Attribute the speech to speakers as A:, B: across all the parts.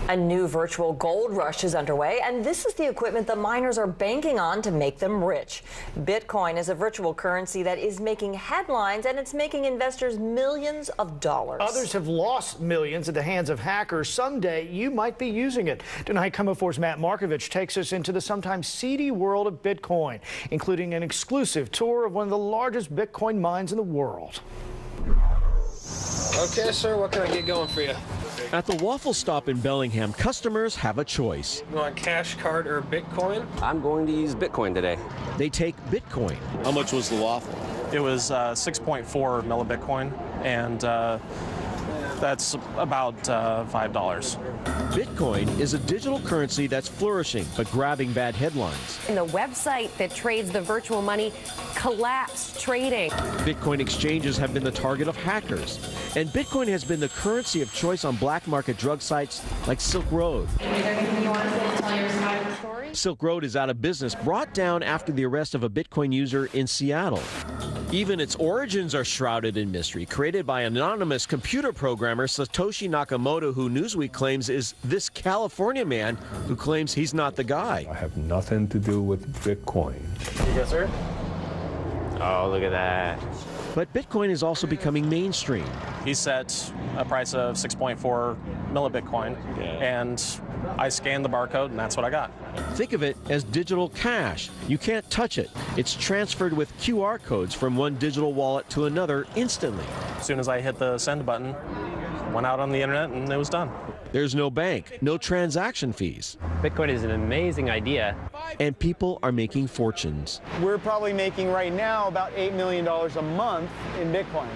A: A new virtual gold rush is underway, and this is the equipment the miners are banking on to make them rich. Bitcoin is a virtual currency that is making headlines, and it's making investors millions of dollars.
B: Others have lost millions at the hands of hackers. Someday you might be using it. Tonight, Come4's Matt Markovich takes us into the sometimes seedy world of Bitcoin, including an exclusive tour of one of the largest Bitcoin mines in the world.
C: Okay, sir, what can I get going for you?
D: At the Waffle Stop in Bellingham, customers have a choice.
C: You want cash, card, or Bitcoin?
E: I'm going to use Bitcoin today.
D: They take Bitcoin.
F: How much was the waffle?
G: It was 6.4 millibitcoin, and that's about $5.
D: Bitcoin is a digital currency that's flourishing, but grabbing bad headlines.
H: And the website that trades the virtual money collapsed trading.
D: Bitcoin exchanges have been the target of hackers, and Bitcoin has been the currency of choice on black market drug sites like Silk Road.
H: Is there anything you want to say to tell your side of the story?
D: Silk Road is out of business, brought down after the arrest of a Bitcoin user in Seattle. Even its origins are shrouded in mystery, created by anonymous computer programmer Satoshi Nakamoto, who Newsweek claims is this California man who claims he's not the guy.
I: I have nothing to do with Bitcoin.
C: Yes, sir.
E: Oh, look at that.
D: But Bitcoin is also becoming mainstream.
G: He set a price of 6.4 millibitcoin, and I scanned the barcode, and that's what I got.
D: Think of it as digital cash. You can't touch it. It's transferred with QR codes from one digital wallet to another instantly.
G: As soon as I hit the send button, went out on the internet, and it was done.
D: There's no bank, no transaction fees.
E: Bitcoin is an amazing idea.
D: And people are making fortunes.
J: We're probably making right now about $8 million a month in Bitcoin.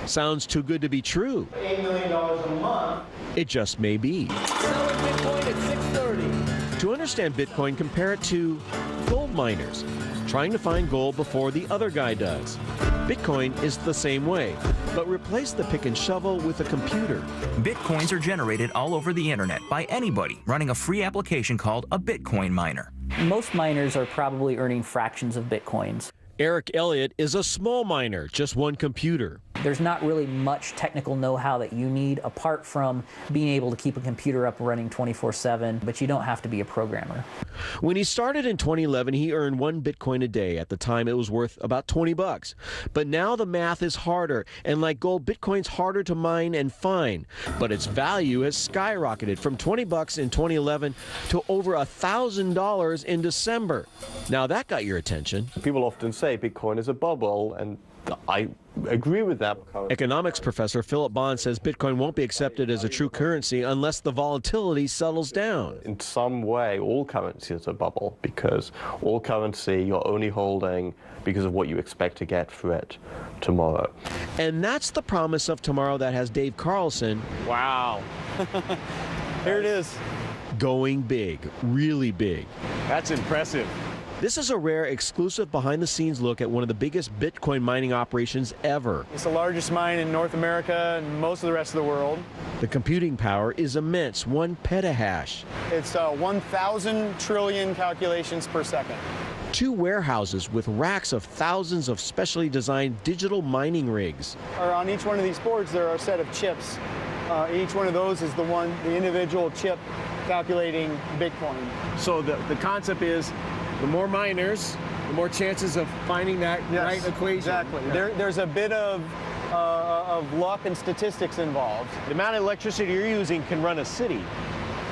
D: Sounds too good to be true.
J: $8 million a month.
D: It just may be.
J: Selling Bitcoin at 6:30.
D: To understand Bitcoin, compare it to gold miners, trying to find gold before the other guy does. Bitcoin is the same way, but replace the pick and shovel with a computer.
K: Bitcoins are generated all over the internet by anybody running a free application called a Bitcoin miner.
L: Most miners are probably earning fractions of Bitcoins.
D: Eric Elliott is a small miner, just one computer.
L: There's not really much technical know-how that you need apart from being able to keep a computer up running 24/7, but you don't have to be a programmer.
D: When he started in 2011, he earned 1 Bitcoin a day. At the time, it was worth about 20 bucks. But now the math is harder, and like gold, Bitcoin's harder to mine and find. But its value has skyrocketed from 20 bucks in 2011 to over $1,000 in December. Now that got your attention.
F: People often say Bitcoin is a bubble, and I agree with that.
D: Economics professor Philip Bond says Bitcoin won't be accepted as a true currency unless the volatility settles down.
F: In some way, all currency is a bubble, because all currency you're only holding because of what you expect to get for it tomorrow.
D: And that's the promise of tomorrow that has Dave Carlson.
E: Wow.
J: Here it is.
D: Going big, really big.
E: That's impressive.
D: This is a rare, exclusive behind-the-scenes look at one of the biggest Bitcoin mining operations ever.
J: It's the largest mine in North America and most of the rest of the world.
D: The computing power is immense, 1 petahash.
J: It's 1,000 trillion calculations per second.
D: 2 warehouses with racks of thousands of specially designed digital mining rigs.
J: On each one of these boards, there are a set of chips. Each one of those is the individual chip calculating Bitcoin.
E: So the concept is, the more miners, the more chances of finding that right equation.
J: Exactly.
E: Yeah.
J: There's a bit of luck and statistics involved.
E: The amount of electricity you're using can run a city.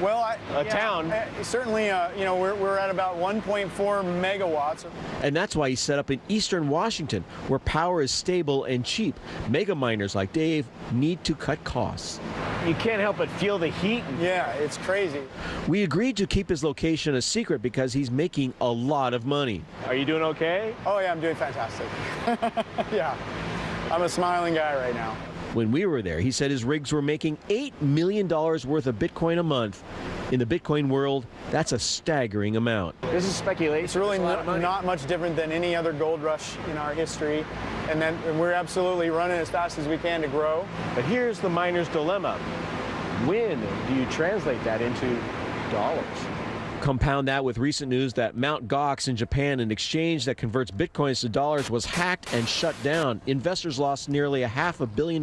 J: Well,
E: town.
J: Certainly, we're at about 1.4 megawatts.
D: And that's why he set up in eastern Washington, where power is stable and cheap. Mega miners like Dave need to cut costs.
E: You can't help but feel the heat.
J: Yeah, it's crazy.
D: We agreed to keep his location a secret because he's making a lot of money.
E: Are you doing okay?
J: Oh, yeah, I'm doing fantastic. Yeah, I'm a smiling guy right now.
D: When we were there, he said his rigs were making $8 million worth of Bitcoin a month. In the Bitcoin world, that's a staggering amount.
E: This is speculation.
J: It's really not much different than any other gold rush in our history. And we're absolutely running as fast as we can to grow.
E: But here's the miner's dilemma. When do you translate that into dollars?
D: Compound that with recent news that Mt. Gox in Japan, an exchange that converts bitcoins to dollars, was hacked and shut down. Investors lost nearly $500 million.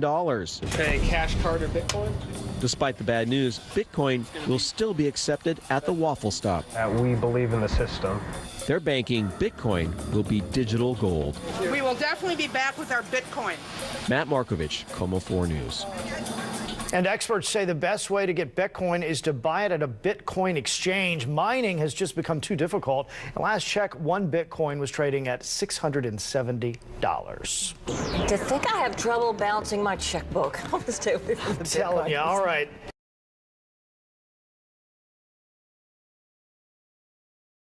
C: Pay cash, card, or Bitcoin?
D: Despite the bad news, Bitcoin will still be accepted at the waffle stop.
M: We believe in the system.
D: They're banking Bitcoin will be digital gold.
N: We will definitely be back with our Bitcoin.
D: Matt Markovich, Como 4 News.
B: And experts say the best way to get Bitcoin is to buy it at a Bitcoin exchange. Mining has just become too difficult. Last check, one Bitcoin was trading at $670.
A: To think I have trouble balancing my checkbook. I'll stay away from the Bitcoin.
B: Telling you, all right.